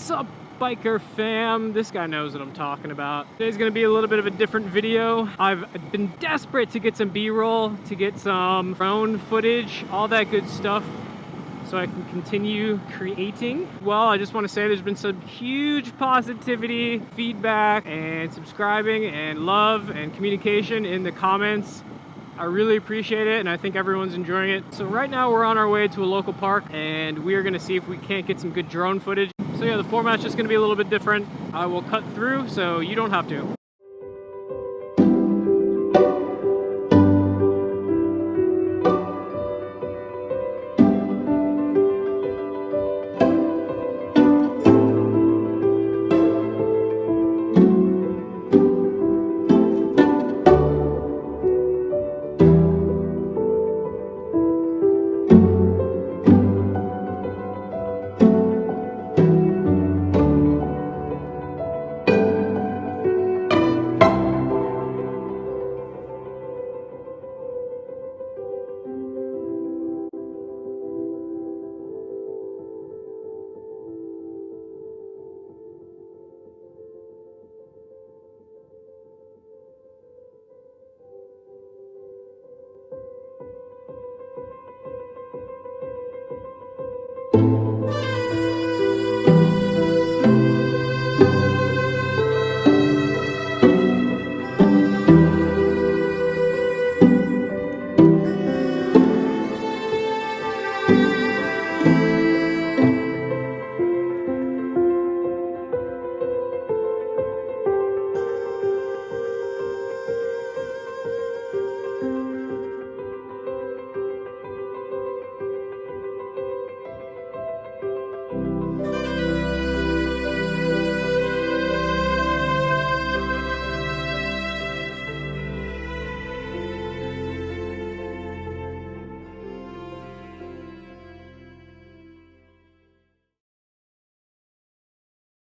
What's up, biker fam? This guy knows what I'm talking about. Today's gonna be a little bit of a different video. I've been desperate to get some B-roll, to get some drone footage, all that good stuff, so I can continue creating. Well, I just want to say there's been some huge positivity, feedback, and subscribing, and love, and communication in the comments. I really appreciate it, and I think everyone's enjoying it. So right now we're on our way to a local park, and we are gonna see if we can't get some good drone footage. So yeah, the format's just gonna be a little bit different. I will cut through so you don't have to.